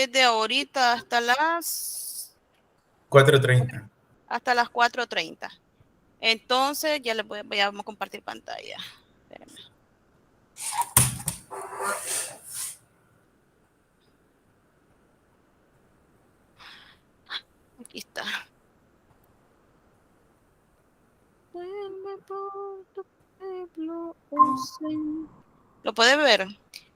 desde ahorita hasta las 4:30. hasta las 4:30. Entonces, ya les vamos a compartir pantalla. Espérenme. Aquí está. ¿Lo puedes ver?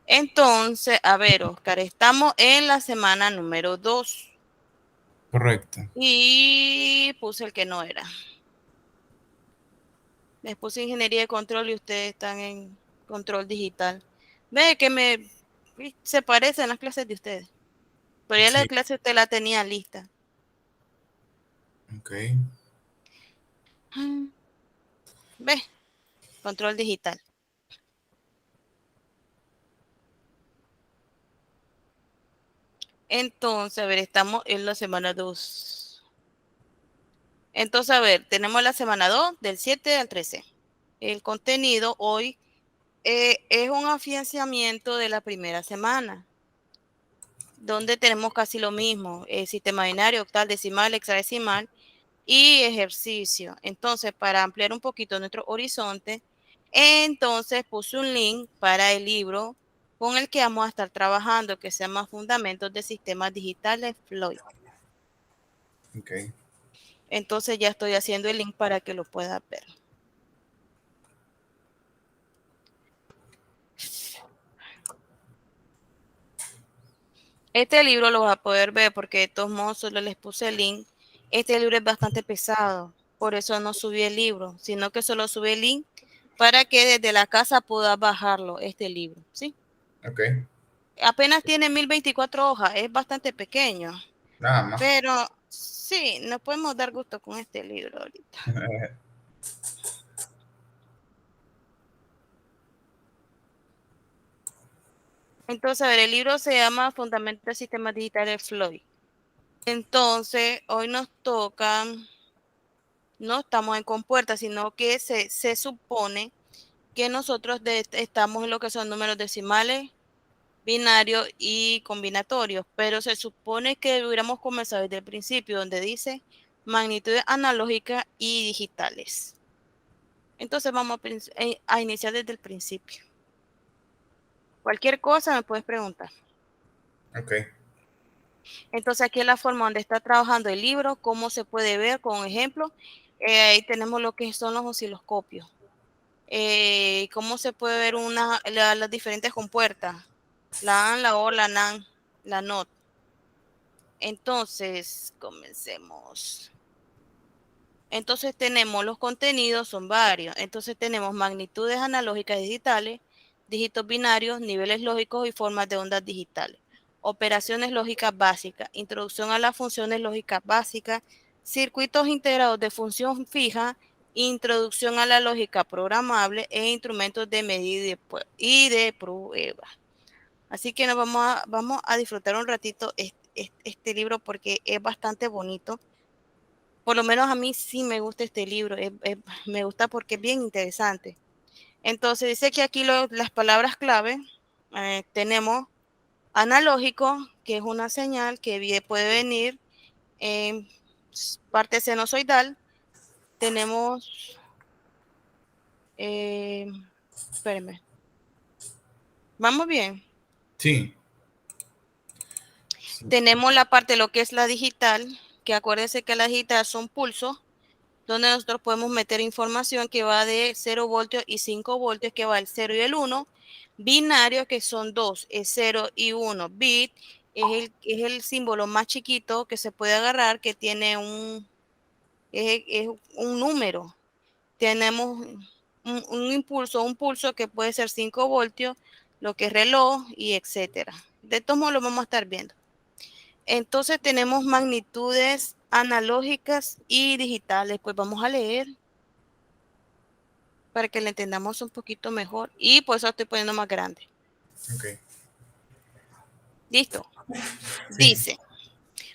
Entonces, a ver, Oscar, estamos en la semana número 2. Correcto. Y puse el que no era. Les puse ingeniería de control y ustedes están en control digital. Ve que se parecen las clases de ustedes. Pero ya la Sí. clase usted la tenía lista. Ok. Ve, control digital. Entonces, a ver, estamos en la semana 2. Entonces, a ver, tenemos la semana 2 del 7 al 13. El contenido hoy es un afianzamiento de la primera semana, donde tenemos casi lo mismo, sistema binario, octal, decimal, hexadecimal y ejercicio. Entonces, para ampliar un poquito nuestro horizonte, entonces puse un link para el libro con el que vamos a estar trabajando, que se llama Fundamentos de Sistemas Digitales Floyd. Ok. Entonces ya estoy haciendo el link para que lo puedas ver. Este libro lo vas a poder ver porque de todos modos solo les puse el link. Este libro es bastante pesado, por eso no subí el libro, sino que solo subí el link para que desde la casa puedas bajarlo, este libro, ¿sí? Ok. Apenas tiene 1024 hojas, es bastante pequeño, Nada más. pero sí, nos podemos dar gusto con este libro ahorita. Entonces, a ver, el libro se llama Fundamentos de Sistemas Digitales Floyd. Entonces, hoy nos toca, no estamos en compuerta, sino que se supone que nosotros estamos en lo que son números decimales, binarios y combinatorios, pero se supone que hubiéramos comenzado desde el principio, donde dice magnitudes analógicas y digitales. Entonces vamos a iniciar desde el principio. Cualquier cosa me puedes preguntar. Ok. Entonces aquí es la forma donde está trabajando el libro, cómo se puede ver con ejemplo. Ahí tenemos lo que son los osciloscopios. Cómo se puede ver las diferentes compuertas. La AN, la OR, la NAN, la NOT. Entonces, comencemos. Entonces tenemos los contenidos, son varios. Entonces tenemos magnitudes analógicas y digitales, dígitos binarios, niveles lógicos y formas de ondas digitales. Operaciones lógicas básicas, introducción a las funciones lógicas básicas, circuitos integrados de función fija, introducción a la lógica programable e instrumentos de medida y de prueba. Así que vamos a disfrutar un ratito este libro porque es bastante bonito. Por lo menos a mí sí me gusta este libro, me gusta porque es bien interesante. Entonces dice que aquí las palabras clave tenemos analógico, que es una señal que puede venir en parte sinusoidal. Tenemos, espérenme, vamos bien. Sí. Sí. Tenemos la parte de lo que es la digital, que acuérdense que la digital son pulsos, donde nosotros podemos meter información que va de 0 voltios y 5 voltios, que va el 0 y el 1. Binario, que son 2, es 0 y 1. Bit es el símbolo más chiquito que se puede agarrar, que tiene es un número. Tenemos un pulso que puede ser 5 voltios, lo que es reloj y etcétera. De todos modos lo vamos a estar viendo. Entonces tenemos magnitudes analógicas y digitales. Pues vamos a leer para que le entendamos un poquito mejor. Y por eso estoy poniendo más grande. Ok. Listo. Sí. Dice,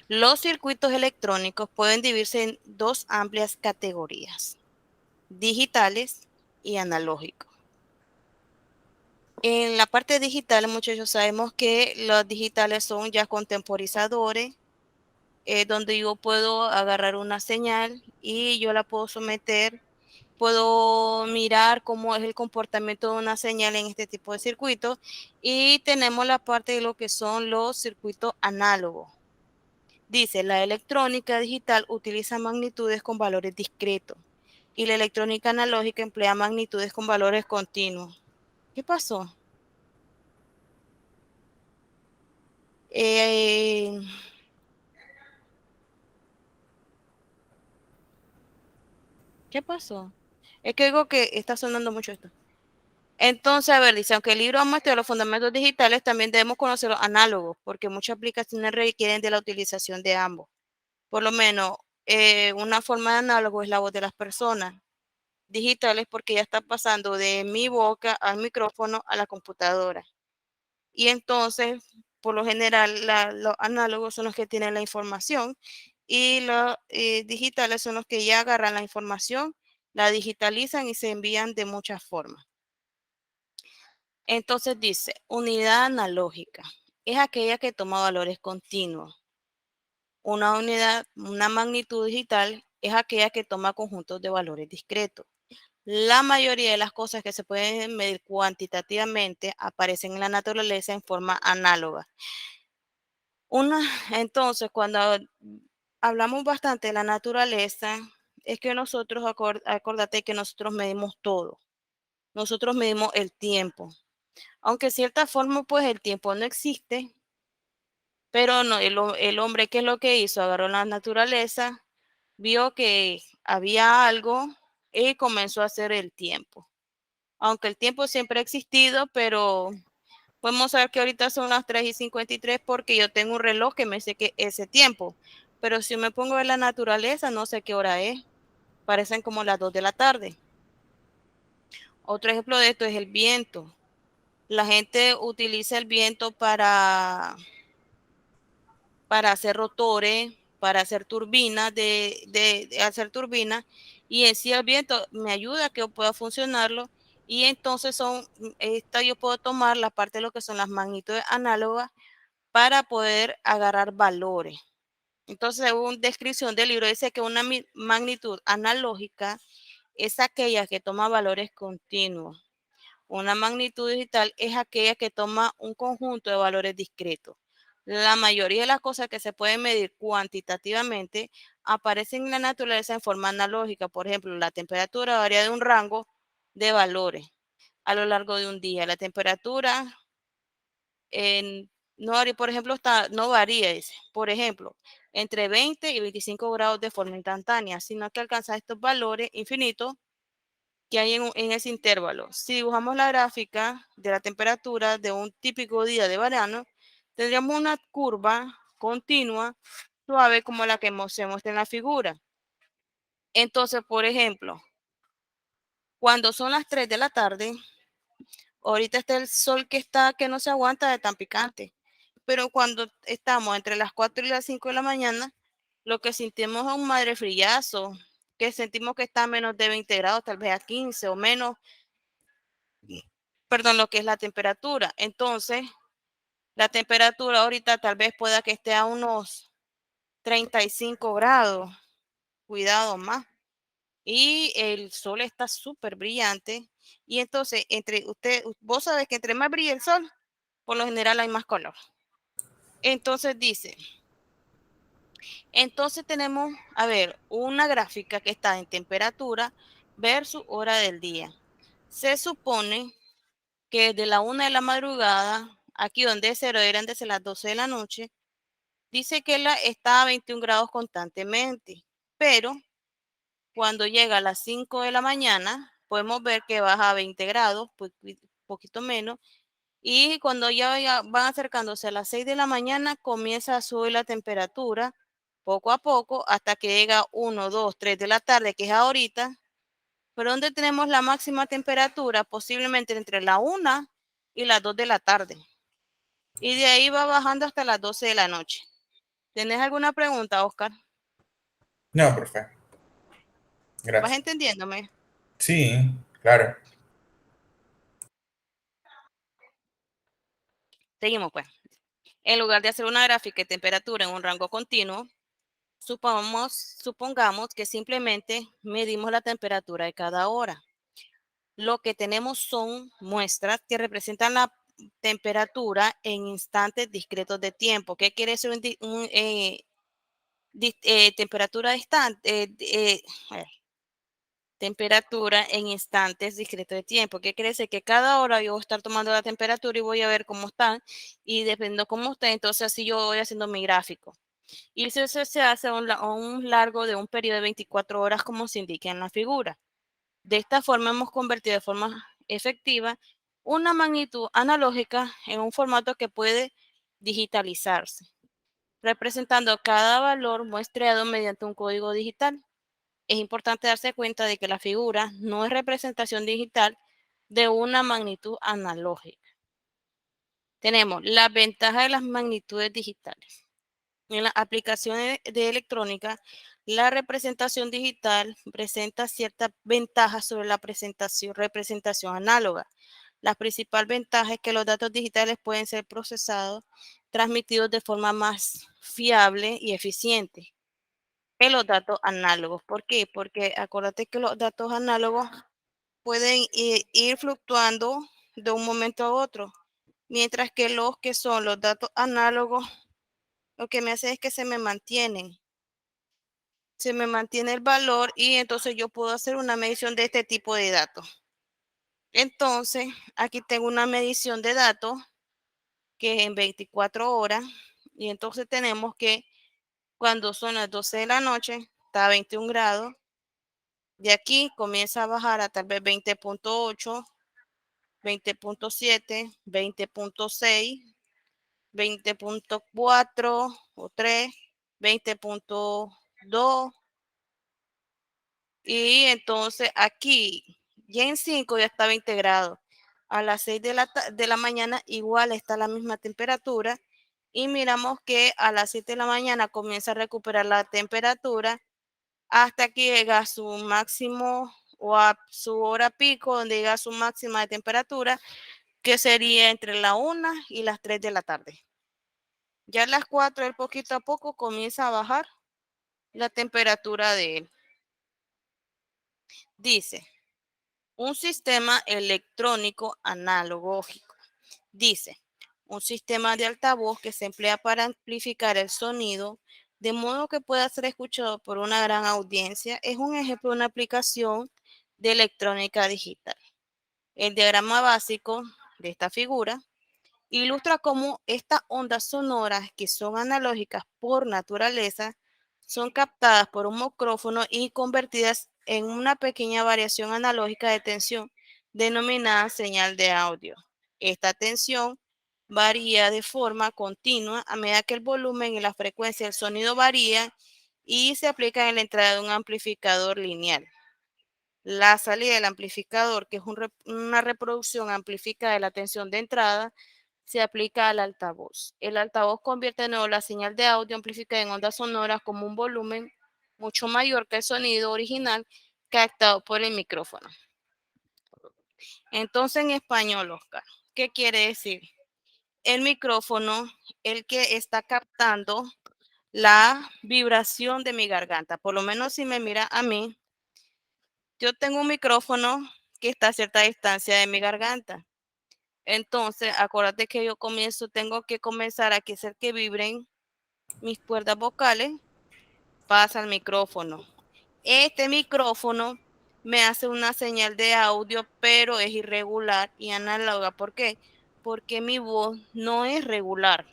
los circuitos electrónicos pueden dividirse en dos amplias categorías, digitales y analógicos. En la parte digital, muchachos, sabemos que los digitales son ya contemporizadores, donde yo puedo agarrar una señal y yo la puedo someter, puedo mirar cómo es el comportamiento de una señal en este tipo de circuitos, y tenemos la parte de lo que son los circuitos análogos. Dice, la electrónica digital utiliza magnitudes con valores discretos y la electrónica analógica emplea magnitudes con valores continuos. ¿Qué pasó? Eh, ¿Qué pasó? Es que digo que está sonando mucho esto. Entonces, a ver, dice, aunque el libro muestra los fundamentos digitales, también debemos conocer los análogos, porque muchas aplicaciones requieren de la utilización de ambos. Por lo menos, una forma de análogo es la voz de las personas digitales, porque ya está pasando de mi boca al micrófono a la computadora. Y entonces, por lo general, los análogos son los que tienen la información y los digitales son los que ya agarran la información, la digitalizan y se envían de muchas formas. Entonces dice, unidad analógica es aquella que toma valores continuos. Una unidad, una magnitud digital es aquella que toma conjuntos de valores discretos. La mayoría de las cosas que se pueden medir cuantitativamente aparecen en la naturaleza en forma análoga. Entonces, cuando hablamos bastante de la naturaleza, es que nosotros, acordate que nosotros medimos todo. Nosotros medimos el tiempo. Aunque de cierta forma, pues el tiempo no existe, pero no, el hombre, ¿qué es lo que hizo? Agarró la naturaleza, vio que había algo y comenzó a hacer el tiempo. Aunque el tiempo siempre ha existido, pero podemos saber que ahorita son las 3:53 porque yo tengo un reloj que me dice que ese tiempo. Pero si me pongo a ver la naturaleza, no sé qué hora es. Parecen como las 2 de la tarde. Otro ejemplo de esto es el viento. La gente utiliza el viento para hacer rotores, para hacer turbinas, de hacer turbinas, y en sí el viento me ayuda a que yo pueda funcionarlo, y entonces yo puedo tomar la parte de lo que son las magnitudes análogas para poder agarrar valores. Entonces, según descripción del libro, dice que una magnitud analógica es aquella que toma valores continuos. Una magnitud digital es aquella que toma un conjunto de valores discretos. La mayoría de las cosas que se pueden medir cuantitativamente aparecen en la naturaleza en forma analógica. Por ejemplo, la temperatura varía de un rango de valores a lo largo de un día. La temperatura no varía, por ejemplo, no varía, dice, por ejemplo, entre 20 y 25 grados de forma instantánea, sino que alcanza estos valores infinitos que hay en ese intervalo. Si dibujamos la gráfica de la temperatura de un típico día de verano, tendríamos una curva continua, suave, como la que se muestra en la figura. Entonces, por ejemplo, cuando son las 3 de la tarde, ahorita está el sol que no se aguanta de tan picante. Pero cuando estamos entre las 4 y las 5 de la mañana, lo que sentimos es un madre frillazo, que sentimos que está a menos de 20 grados, tal vez a 15 o menos, perdón, lo que es la temperatura. Entonces, la temperatura ahorita tal vez pueda que esté a unos 35 grados, cuidado más. Y el sol está súper brillante. Y entonces, vos sabes que entre más brilla el sol, por lo general hay más color. Entonces dice, entonces tenemos, a ver, una gráfica que está en temperatura versus hora del día. Se supone que de la 1 de la madrugada, aquí donde es 0 eran desde las 12 de la noche, dice que está a 21 grados constantemente, pero cuando llega a las 5 de la mañana, podemos ver que baja a 20 grados, pues poquito menos, y cuando ya van acercándose a las 6 de la mañana, comienza a subir la temperatura poco a poco hasta que llega 1, 2, 3 de la tarde, que es ahorita, pero donde tenemos la máxima temperatura, posiblemente entre la 1 y las 2 de la tarde. Y de ahí va bajando hasta las 12 de la noche. ¿Tienes alguna pregunta, Oscar? No, perfecto. ¿Vas Gracias. entendiéndome? Sí, claro. Seguimos pues. En lugar de hacer una gráfica de temperatura en un rango continuo, supongamos que simplemente medimos la temperatura de cada hora. Lo que tenemos son muestras que representan la temperatura en instantes discretos de tiempo. ¿Qué quiere decir temperatura distante? Temperatura en instantes discretos de tiempo. ¿Qué quiere decir? Que cada hora yo voy a estar tomando la temperatura y voy a ver cómo están. Y dependiendo de cómo esté, entonces así yo voy haciendo mi gráfico. Y eso se hace a un largo de un periodo de 24 horas como se indica en la figura. De esta forma hemos convertido de forma efectiva una magnitud analógica en un formato que puede digitalizarse, representando cada valor muestreado mediante un código digital. Es importante darse cuenta de que la figura no es representación digital de una magnitud analógica. Tenemos la ventaja de las magnitudes digitales. En las aplicaciones de electrónica, la representación digital presenta ciertas ventajas sobre la representación análoga. La principal ventaja es que los datos digitales pueden ser procesados, transmitidos de forma más fiable y eficiente que los datos análogos. ¿Por qué? Porque acuérdate que los datos análogos pueden ir fluctuando de un momento a otro, mientras que los que son los datos análogos, lo que me hace es que se me mantiene el valor y entonces yo puedo hacer una medición de este tipo de datos. Entonces, aquí tengo una medición de datos que es en 24 horas y entonces tenemos que cuando son las 12 de la noche está a 21 grados. De aquí comienza a bajar a tal vez 20.8, 20.7, 20.6, 20.4 o 3, 20.2. Y entonces aquí, ya en 5 ya está 20 grados. A las 6 de la mañana igual está la misma temperatura. Y miramos que a las 7 de la mañana comienza a recuperar la temperatura hasta que llega a su máximo o a su hora pico, donde llega a su máxima de temperatura, que sería entre la 1 y las 3 de la tarde. Ya a las 4, él poquito a poco comienza a bajar la temperatura de él. Dice, un sistema electrónico analógico. Dice, un sistema de altavoz que se emplea para amplificar el sonido de modo que pueda ser escuchado por una gran audiencia es un ejemplo de una aplicación de electrónica digital. El diagrama básico de esta figura ilustra cómo estas ondas sonoras, que son analógicas por naturaleza, son captadas por un micrófono y convertidas en una pequeña variación analógica de tensión denominada señal de audio. Esta tensión varía de forma continua a medida que el volumen y la frecuencia del sonido varían y se aplica en la entrada de un amplificador lineal. La salida del amplificador, que es una reproducción amplificada de la tensión de entrada, se aplica al altavoz. El altavoz convierte de nuevo la señal de audio amplificada en ondas sonoras como un volumen mucho mayor que el sonido original captado por el micrófono. Entonces, en español, Oscar, ¿qué quiere decir? El micrófono, el que está captando la vibración de mi garganta. Por lo menos si me mira a mí, yo tengo un micrófono que está a cierta distancia de mi garganta. Entonces, acuérdate que tengo que comenzar a hacer que vibren mis cuerdas vocales, pasa al micrófono. Este micrófono me hace una señal de audio, pero es irregular y análoga. ¿Por qué? Porque mi voz no es regular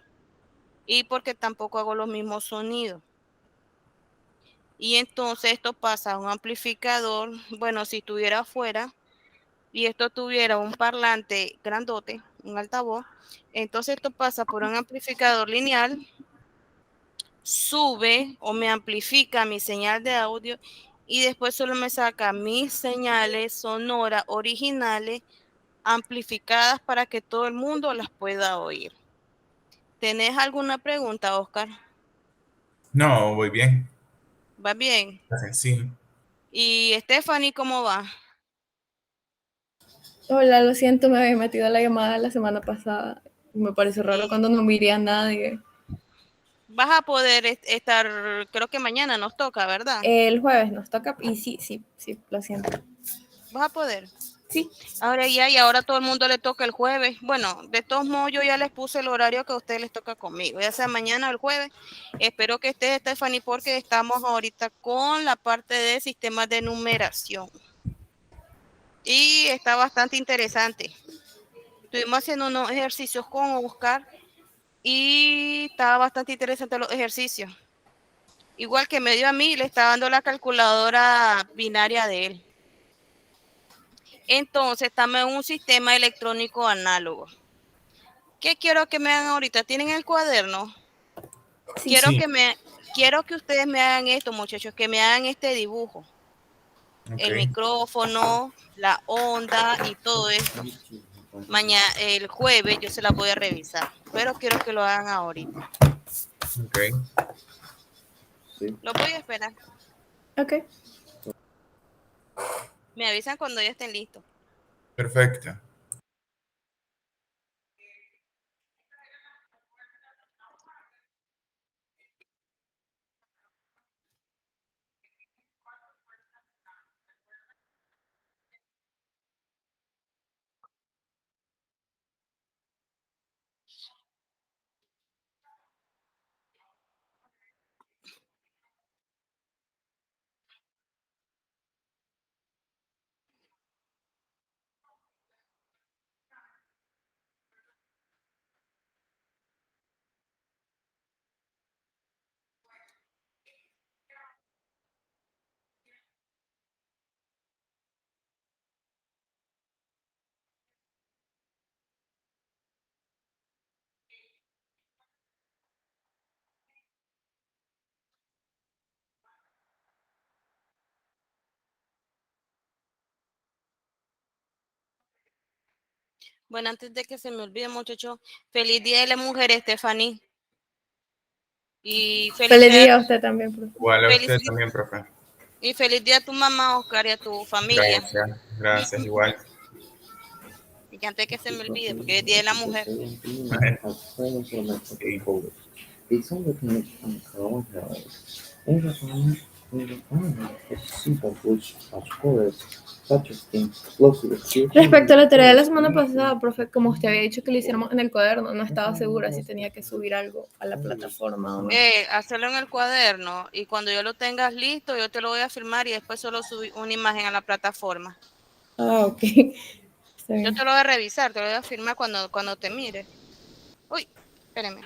y porque tampoco hago los mismos sonidos. Y entonces esto pasa a un amplificador. Bueno, si estuviera afuera y esto tuviera un parlante grandote, un altavoz, entonces esto pasa por un amplificador lineal, sube o me amplifica mi señal de audio y después solo me saca mis señales sonoras originales amplificadas para que todo el mundo las pueda oír. ¿Tenés alguna pregunta, Oscar? No, voy bien. ¿Va bien? Está sencillo. ¿Y Stephanie cómo va? Hola, lo siento, me había metido la llamada la semana pasada. Me parece raro Y cuando no miré a nadie. vas a poder estar, creo que mañana nos toca, ¿verdad? El jueves nos toca y sí, sí, sí, lo siento. Vas a poder. Sí. Ahora ya, y ahora todo el mundo le toca el jueves. Bueno, de todos modos yo ya les puse el horario que a ustedes les toca conmigo, ya sea mañana o el jueves. Espero que esté Stephanie porque estamos ahorita con la parte de sistemas de numeración. Y está bastante interesante. Estuvimos haciendo unos ejercicios con Oscar y estaba bastante interesante los ejercicios. Igual que me dio a mí, le está dando la calculadora binaria de él. Entonces, estamos en un sistema electrónico análogo. ¿Qué quiero que me hagan ahorita? ¿Tienen el cuaderno? Sí. Quiero Sí, que me, quiero que ustedes me hagan esto, muchachos, que me hagan este dibujo. ok, El micrófono, la onda y todo esto. Mañana, el jueves, yo se la voy a revisar, pero quiero que lo hagan ahorita. ok. Lo voy a esperar. Ok. Me avisan cuando ya estén listos. Perfecto. Bueno, antes de que se me olvide, muchachos, feliz Día de la Mujer, Stephanie. Y Feliz día a usted también, profe. Igual a feliz, usted también, profe. y feliz día a tu mamá, Oscar, y a tu familia. Gracias, gracias, igual. Y que antes de que se me olvide, porque es Día de la Mujer. Bueno, sí. Respecto a la tarea de la semana pasada, profe, como usted había dicho que lo hiciéramos en el cuaderno, no estaba segura si tenía que subir algo a la plataforma o no. Hacerlo en el cuaderno y cuando yo lo tengas listo, yo te lo voy a firmar y después solo subir una imagen a la plataforma. Ah, ok. Está Yo bien. te lo voy a revisar, te lo voy a firmar cuando te mire. Uy, espérame.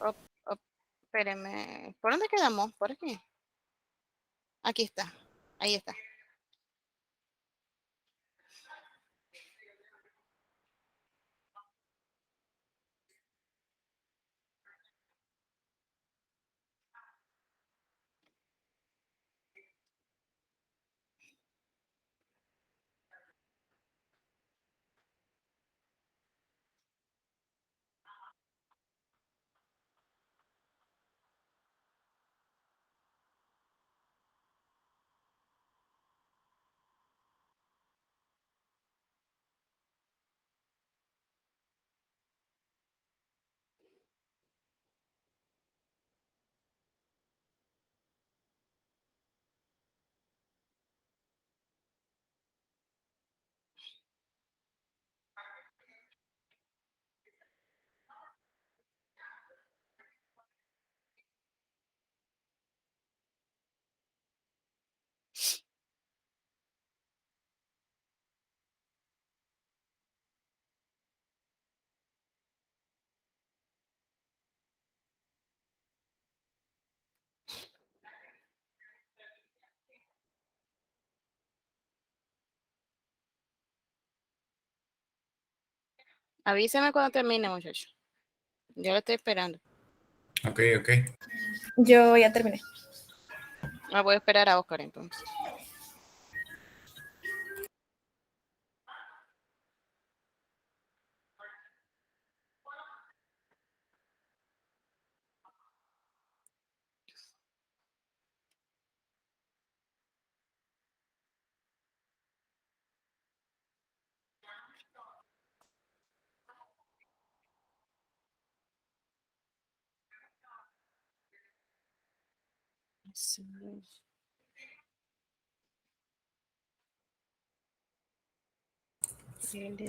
Op, op, espérame. ¿Por dónde quedamos? ¿Por aquí? Aquí está. Ahí está. Avísame cuando termine, muchacho. Yo lo estoy esperando. Ok, ok. Yo ya terminé. La voy a esperar a Oscar entonces.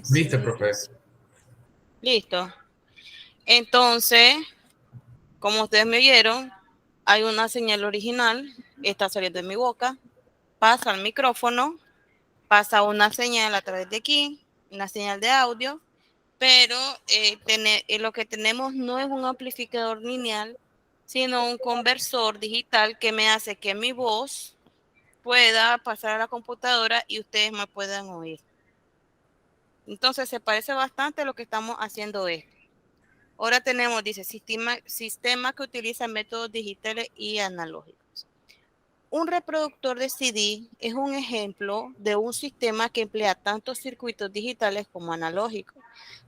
Listo, profe. Listo. Entonces, como ustedes me oyeron, hay una señal original, está saliendo de mi boca, pasa al micrófono, pasa una señal a través de aquí, una señal de audio, pero lo que tenemos no es un amplificador lineal, sino un conversor digital que me hace que mi voz pueda pasar a la computadora y ustedes me puedan oír. Entonces se parece bastante a lo que estamos haciendo esto. Ahora tenemos, dice, sistema que utiliza métodos digitales y analógicos. Un reproductor de CD es un ejemplo de un sistema que emplea tanto circuitos digitales como analógicos.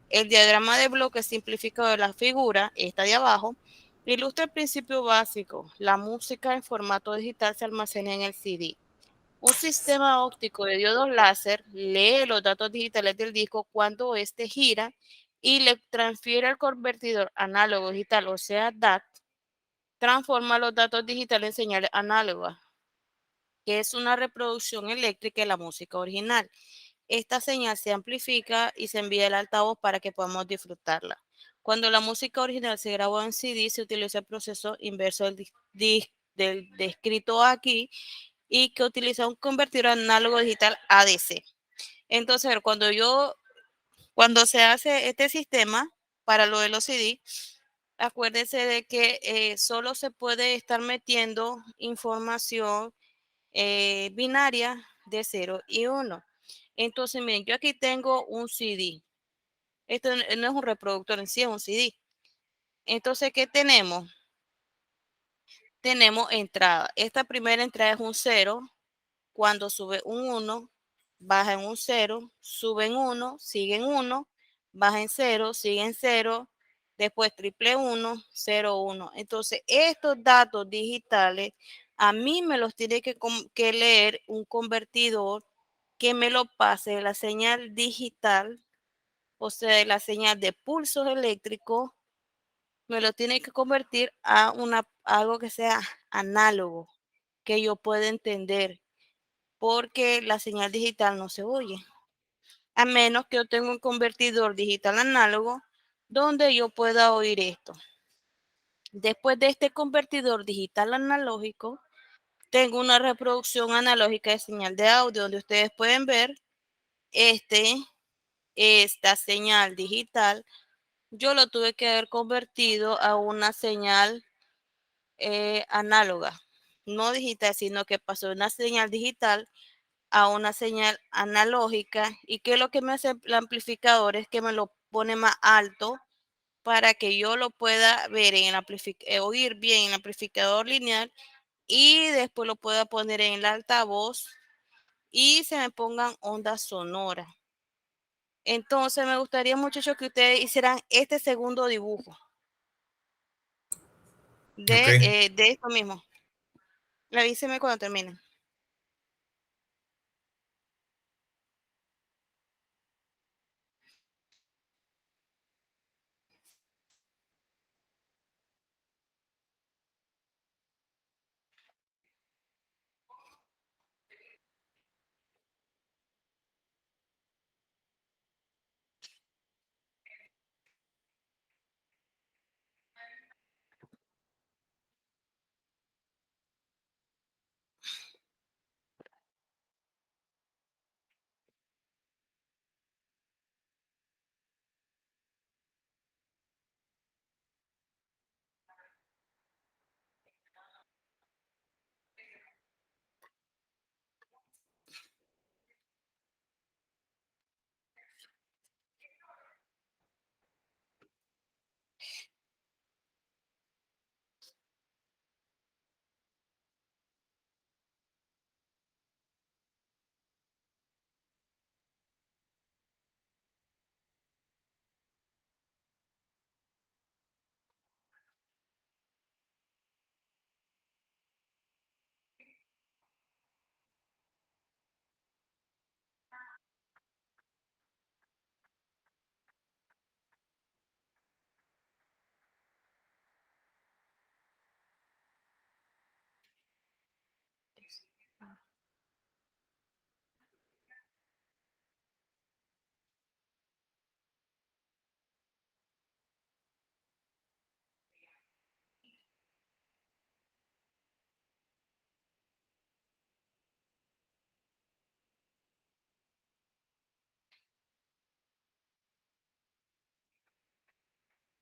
El diagrama de bloques simplificado de la figura, esta de abajo, ilustra el principio básico. La música en formato digital se almacena en el CD. Un sistema óptico de diodos láser lee los datos digitales del disco cuando éste gira y le transfiere al convertidor análogo digital, o sea, DAC, transforma los datos digitales en señales análogas, que es una reproducción eléctrica de la música original. Esta señal se amplifica y se envía al altavoz para que podamos disfrutarla. Cuando la música original se grabó en CD, se utiliza el proceso inverso del descrito aquí y que utiliza un convertidor análogo digital ADC. Entonces, cuando se hace este sistema para lo de los CD, acuérdense de que solo se puede estar metiendo información binaria de 0 y 1. Entonces, miren, yo aquí tengo un CD. Esto no es un reproductor en sí, es un CD. Entonces, ¿qué tenemos? Tenemos entrada. Esta primera entrada es un 0. Cuando sube un 1, baja en un 0, sube en 1, sigue en 1, baja en 0, sigue en 0, después triple 1, 0, 1. Entonces, estos datos digitales a mí me los tiene que leer un convertidor que me lo pase de la señal digital, o sea, de la señal de pulsos eléctricos, me lo tiene que convertir a algo que sea análogo, que yo pueda entender, porque la señal digital no se oye, a menos que yo tenga un convertidor digital análogo donde yo pueda oír esto. Después de este convertidor digital analógico, tengo una reproducción analógica de señal de audio donde ustedes pueden ver esta señal digital. Yo lo tuve que haber convertido a una señal análoga, no digital, sino que pasó de una señal digital a una señal analógica. ¿Y qué es lo que me hace el amplificador? Es que me lo pone más alto para que yo lo pueda ver en el oír bien en el amplificador lineal y después lo pueda poner en el altavoz y se me pongan ondas sonoras. Entonces me gustaría, muchachos, que ustedes hicieran este segundo dibujo Ok. de esto mismo. Avíseme cuando terminen.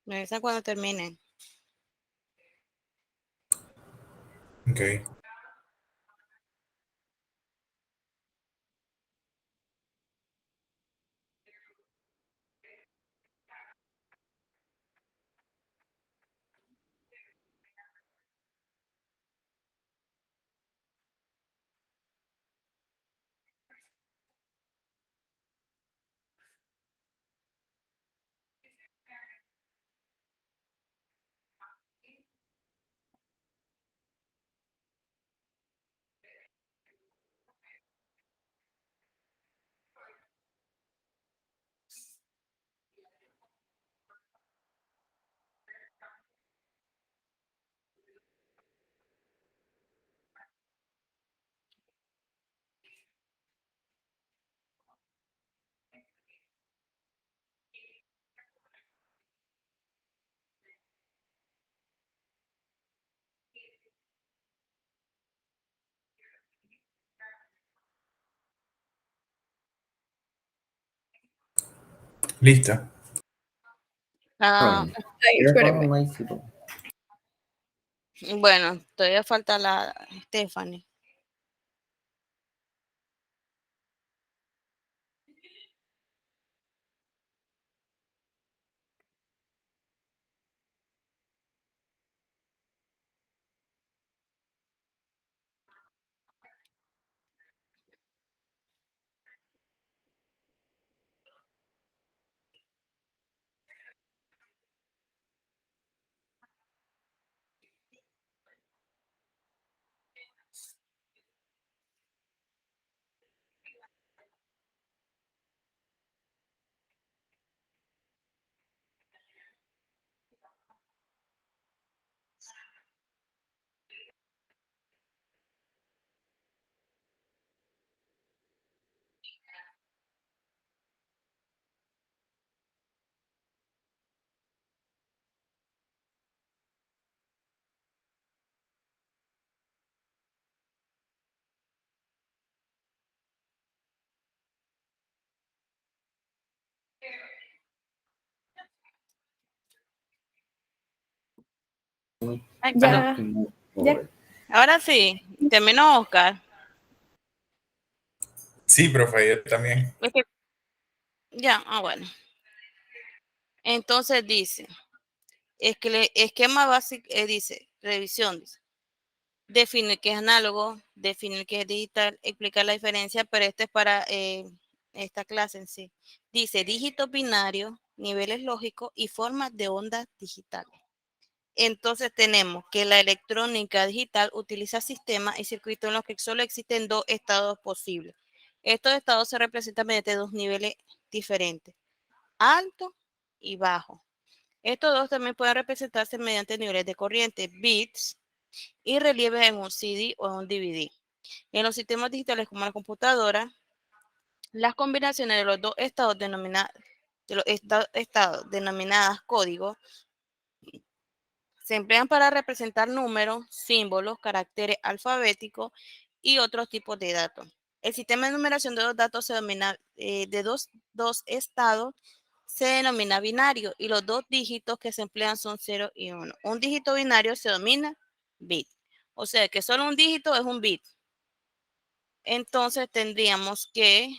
Me avisan cuando terminen. Ok. Lista. Ah, Ay, espérame. bueno, todavía falta la Stephanie. Ay, Ya, perdón. ya. Ahora sí, terminó Oscar. Sí, profe, yo también. Es que- ya, bueno. Entonces dice, es que el esquema básico dice, revisión, dice, definir qué es análogo, definir qué es digital, explicar la diferencia, pero este es para esta clase en sí. Dice dígitos binarios, niveles lógicos y formas de ondas digitales. Entonces tenemos que la electrónica digital utiliza sistemas y circuitos en los que solo existen dos estados posibles. Estos estados se representan mediante dos niveles diferentes, alto y bajo. Estos dos también pueden representarse mediante niveles de corriente, bits y relieves en un CD o en un DVD. En los sistemas digitales como la computadora, las combinaciones de los dos estados denominadas códigos se emplean para representar números, símbolos, caracteres alfabéticos y otros tipos de datos. El sistema de numeración de los datos se denomina de dos estados se denomina binario y los dos dígitos que se emplean son 0 y 1. Un dígito binario se denomina bit. O sea que solo un dígito es un bit. Entonces tendríamos que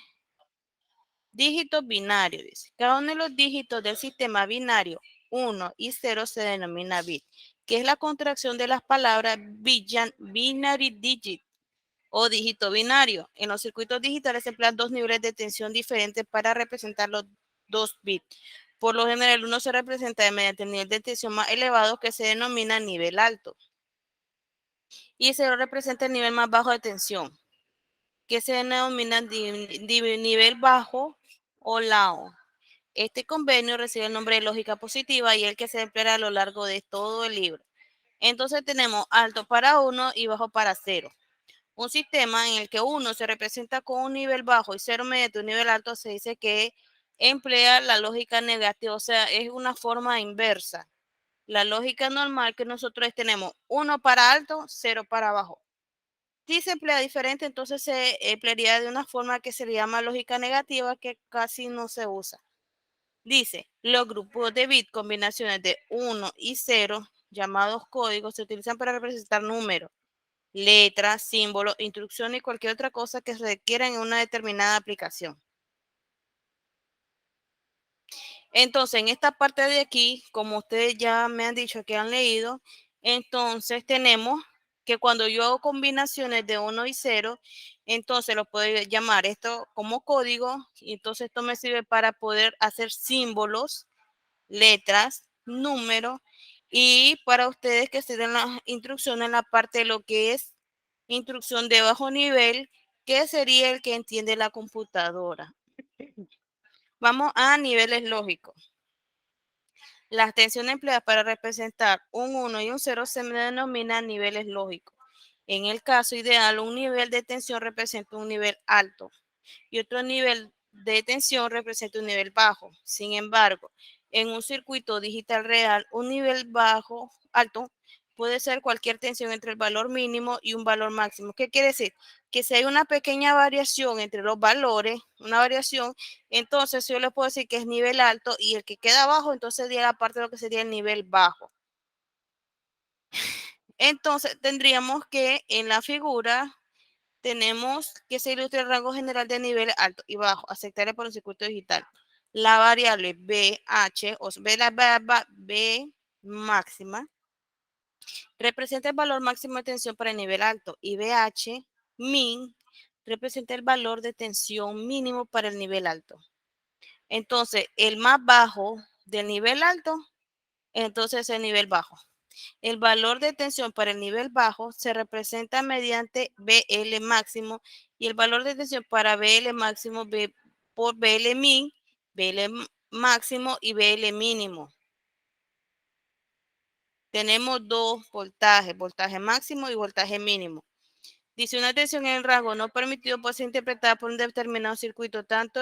dígitos binarios. Dice. Cada uno de los dígitos del sistema binario 1 y 0 se denomina bit, que es la contracción de las palabras binary digit o dígito binario. En los circuitos digitales se emplean dos niveles de tensión diferentes para representar los dos bits. Por lo general, uno se representa mediante el nivel de tensión más elevado que se denomina nivel alto. Y se representa el nivel más bajo de tensión, que se denomina nivel bajo o lao. Este convenio recibe el nombre de lógica positiva y el que se empleará a lo largo de todo el libro. Entonces tenemos alto para 1 y bajo para 0. Un sistema en el que 1 se representa con un nivel bajo y 0 mediante un nivel alto se dice que emplea la lógica negativa, o sea, es una forma inversa. La lógica normal que nosotros tenemos 1 para alto, 0 para abajo. Si se emplea diferente, entonces se emplearía de una forma que se le llama lógica negativa, que casi no se usa. Dice, los grupos de bit combinaciones de 1 y 0, llamados códigos, se utilizan para representar números, letras, símbolos, instrucciones y cualquier otra cosa que se requiera en una determinada aplicación. Entonces, en esta parte de aquí, como ustedes ya me han dicho que han leído, entonces tenemos que cuando yo hago combinaciones de 1 y 0, entonces lo puedo llamar esto como código, y entonces esto me sirve para poder hacer símbolos, letras, números, y para ustedes que se den las instrucciones en la parte de lo que es instrucción de bajo nivel, que sería el que entiende la computadora. Vamos a niveles lógicos. Las tensiones empleadas para representar un 1 y un 0 se denominan niveles lógicos. En el caso ideal, un nivel de tensión representa un nivel alto y otro nivel de tensión representa un nivel bajo. Sin embargo, en un circuito digital real, un nivel bajo, alto, puede ser cualquier tensión entre el valor mínimo y un valor máximo. ¿Qué quiere decir? Que si hay una pequeña variación entre los valores, una variación, entonces yo le puedo decir que es nivel alto y el que queda abajo, entonces sería la parte de lo que sería el nivel bajo. Entonces tendríamos que en la figura tenemos que se ilustra el rango general de nivel alto y bajo, aceptable por un circuito digital. La variable BH, o B, B máxima, representa el valor máximo de tensión para el nivel alto y BH min representa el valor de tensión mínimo para el nivel alto. Entonces, el más bajo del nivel alto, entonces es el nivel bajo. El valor de tensión para el nivel bajo se representa mediante BL máximo y el valor de tensión para BL máximo por BL min, BL máximo y BL mínimo. Tenemos dos voltajes, voltaje máximo y voltaje mínimo. Dice una tensión en el rango no permitido puede ser interpretada por un determinado circuito tanto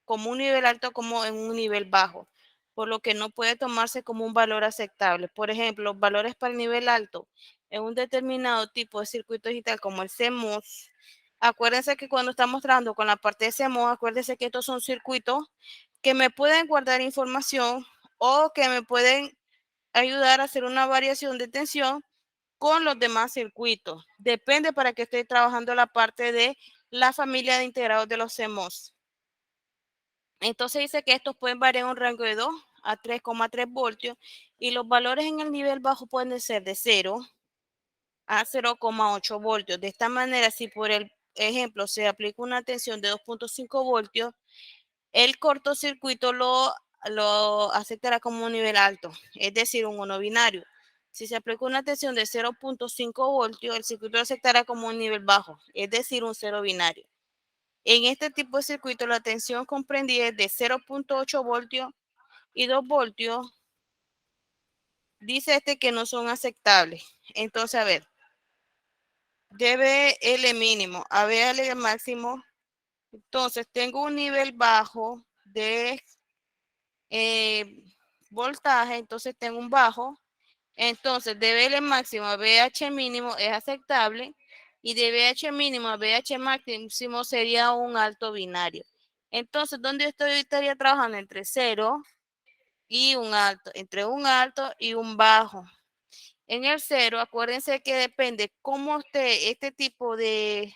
como un nivel alto como en un nivel bajo, por lo que no puede tomarse como un valor aceptable. Por ejemplo, los valores para el nivel alto en un determinado tipo de circuito digital como el CMOS. Acuérdense que cuando estamos trabajando con la parte de CMOS, acuérdense que estos son circuitos que me pueden guardar información o que me pueden ayudar a hacer una variación de tensión con los demás circuitos. Depende para que esté trabajando la parte de la familia de integrados de los CMOS. Entonces dice que estos pueden variar en un rango de 2 a 3,3 voltios y los valores en el nivel bajo pueden ser de 0 a 0,8 voltios. De esta manera, si por el ejemplo se aplica una tensión de 2,5 voltios, el cortocircuito lo aceptará como un nivel alto, es decir, un 1 binario. Si se aplica una tensión de 0,5 voltios, el circuito lo aceptará como un nivel bajo, es decir, un 0 binario. En este tipo de circuito, la tensión comprendida es de 0,8 voltios y 2 voltios. Dice que no son aceptables. Entonces, a ver, DBL mínimo a BL máximo. Entonces, tengo un nivel bajo de voltaje, entonces tengo un bajo. Entonces, de BL máximo a BH mínimo es aceptable y de BH mínimo a BH máximo sería un alto binario. Entonces, ¿dónde estaría trabajando? Entre 0 y un alto, entre un alto y un bajo. En el 0, acuérdense que depende cómo esté este tipo de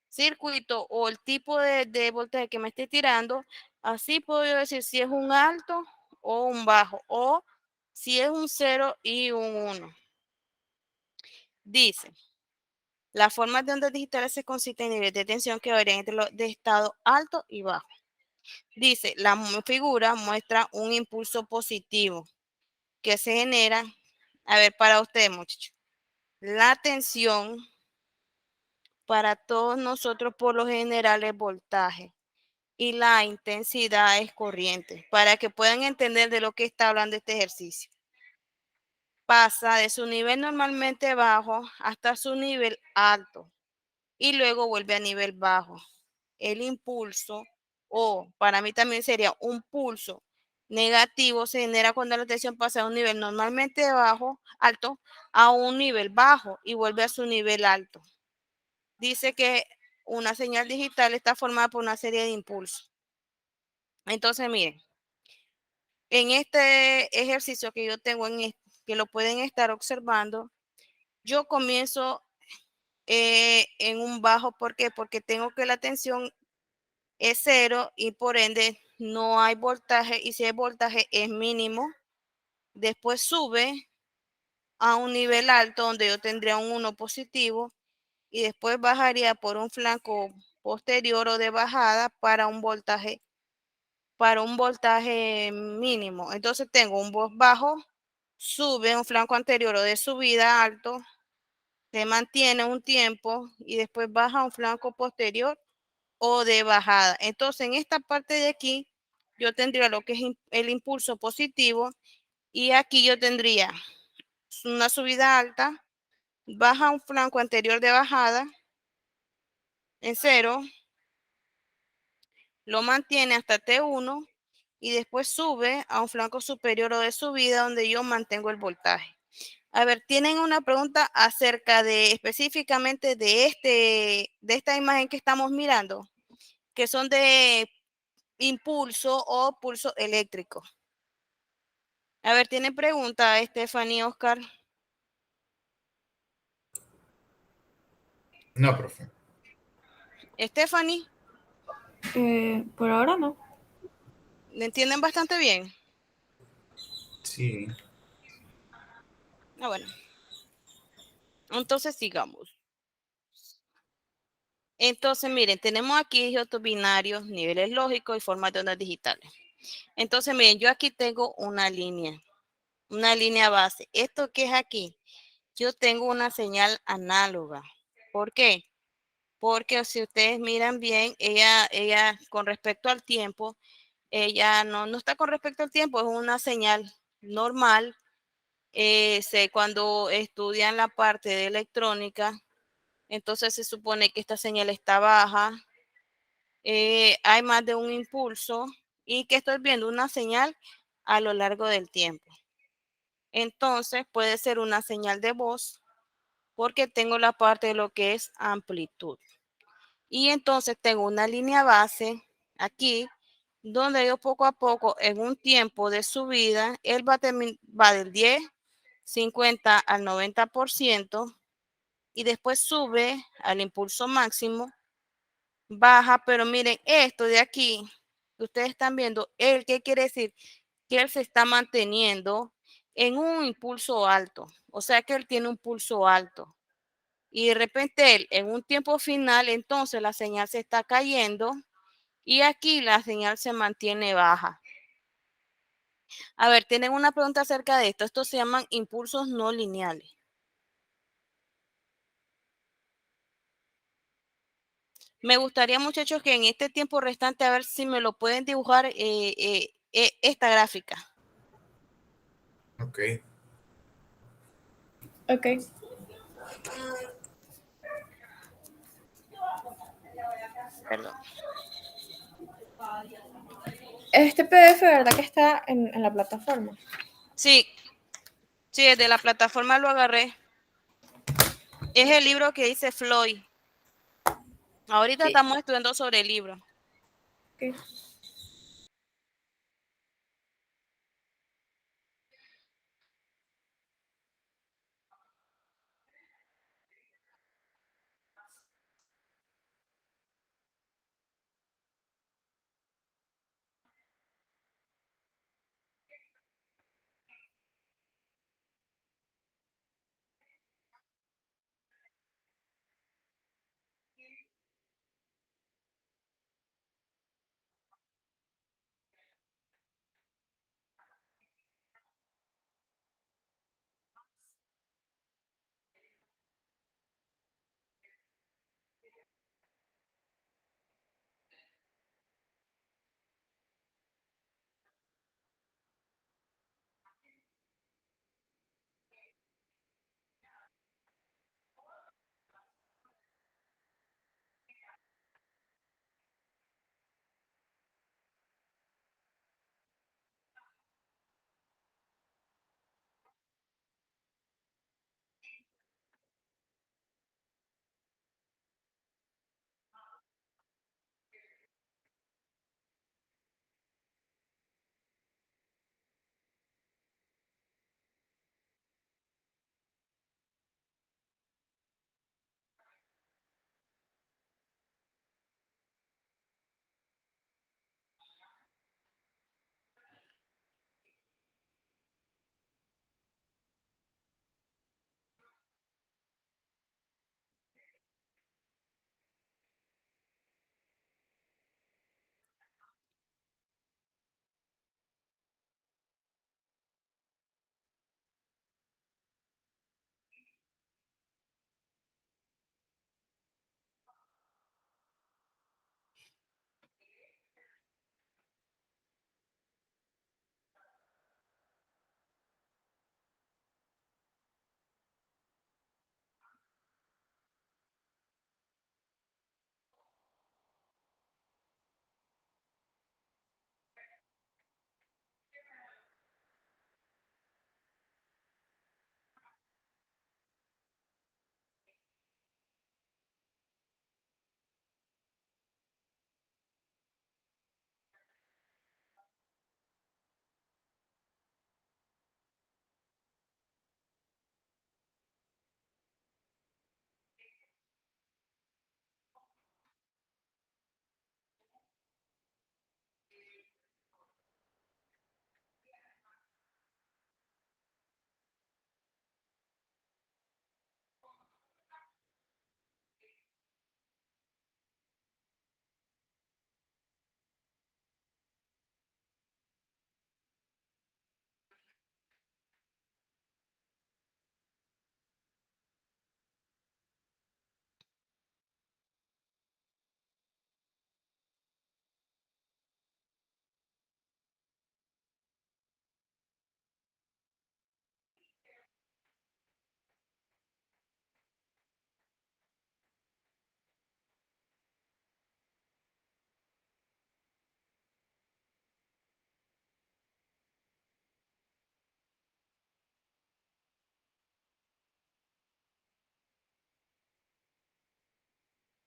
circuito o el tipo de voltaje que me esté tirando, así puedo decir si es un alto o un bajo, o si es un 0 y un 1. Dice, las formas de ondas digitales se consisten en niveles de tensión que varían entre los de estado alto y bajo. Dice, la figura muestra un impulso positivo que se genera, a ver, para ustedes muchachos, la tensión para todos nosotros por lo general es voltaje y la intensidad es corriente, para que puedan entender de lo que está hablando este ejercicio. Pasa de su nivel normalmente bajo hasta su nivel alto y luego vuelve a nivel bajo. El impulso, o para mí también sería un pulso negativo, se genera cuando la tensión pasa de un nivel normalmente bajo, alto, a un nivel bajo y vuelve a su nivel alto. Dice que una señal digital está formada por una serie de impulsos. Entonces, miren, en este ejercicio que yo tengo, que lo pueden estar observando, yo comienzo en un bajo. ¿Por qué? Porque tengo que la tensión es cero y por ende no hay voltaje, y si hay voltaje es mínimo. Después sube a un nivel alto donde yo tendría un 1 positivo y después bajaría por un flanco posterior o de bajada para un voltaje mínimo. Entonces tengo un voz bajo, sube un flanco anterior o de subida alto, se mantiene un tiempo y después baja un flanco posterior o de bajada. Entonces en esta parte de aquí yo tendría lo que es el impulso positivo y aquí yo tendría una subida alta, baja un flanco anterior de bajada en cero, lo mantiene hasta T1 y después sube a un flanco superior o de subida donde yo mantengo el voltaje. A ver, ¿tienen una pregunta acerca de específicamente de esta imagen que estamos mirando? Que son de impulso o pulso eléctrico. A ver, ¿tienen pregunta, Stephanie, Oscar? No, profe. Stephanie, Por ahora no. ¿me entienden bastante bien? Sí. Ah, bueno. Entonces sigamos. Entonces, miren, tenemos aquí dígitos binarios, niveles lógicos y formas de ondas digitales. Entonces, miren, yo aquí tengo una línea base. ¿Esto qué es aquí? Yo tengo una señal análoga. ¿Por qué? Porque si ustedes miran bien, ella con respecto al tiempo, ella no está con respecto al tiempo, es una señal normal. Cuando estudian la parte de electrónica, entonces se supone que esta señal está baja, hay más de un impulso y que estoy viendo una señal a lo largo del tiempo. Entonces puede ser una señal de voz porque tengo la parte de lo que es amplitud. Y entonces tengo una línea base aquí donde yo poco a poco en un tiempo de subida, él va del 10, 50 al 90% y después sube al impulso máximo, baja, pero miren esto de aquí, que ustedes están viendo, ¿qué quiere decir? Que él se está manteniendo en un impulso alto, o sea que él tiene un pulso alto. Y de repente él en un tiempo final, entonces la señal se está cayendo y aquí la señal se mantiene baja. A ver, tienen una pregunta acerca de esto. Estos se llaman impulsos no lineales. Me gustaría, muchachos, que en este tiempo restante, a ver si me lo pueden dibujar esta gráfica. Ok. Ok. Perdón. Este PDF, ¿verdad que está en la plataforma? Sí, sí, desde la plataforma lo agarré. Es el libro que dice Floyd. Ahorita Sí. estamos estudiando sobre el libro. Okay.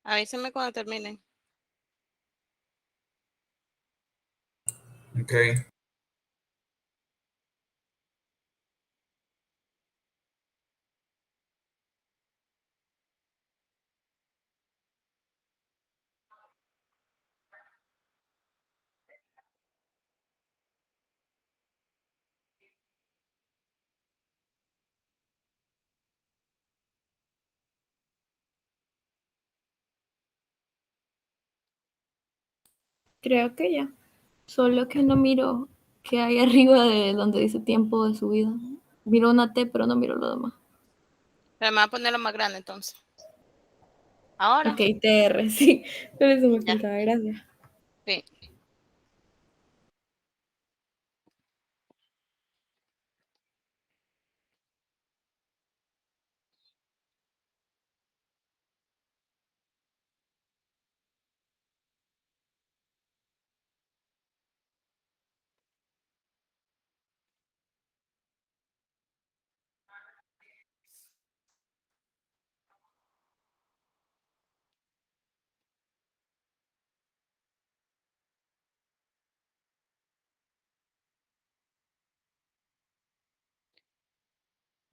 Avísenme cuando terminen. Ok. Creo que ya. Solo que no miro qué hay arriba de donde dice tiempo de subida. Miro una T, pero no miro lo demás. Pero me voy a ponerlo más grande entonces. Ahora. Ok, TR, sí. Pero eso me Ya. faltaba, gracias. Sí.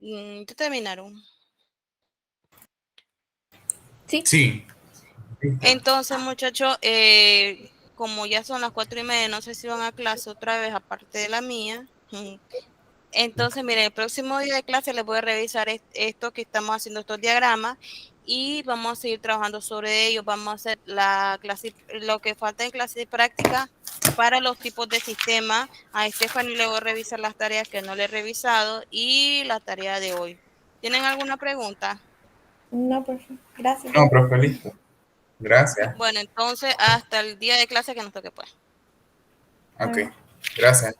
¿Ya terminaron? Sí. Sí. Listo. Entonces, muchachos, como ya son las 4:30, no sé si van a clase otra vez, aparte de la mía. Entonces, miren, el próximo día de clase les voy a revisar esto que estamos haciendo, estos diagramas, y vamos a seguir trabajando sobre ellos. Vamos a hacer la clase, lo que falta en clase de práctica para los tipos de sistema. A Stephanie le voy a revisar las tareas que no le he revisado y la tarea de hoy. ¿Tienen alguna pregunta? No, perfecto. Gracias. No, profe, listo. Gracias. Bueno, entonces hasta el día de clase que nos toque, pues. Ok. Gracias.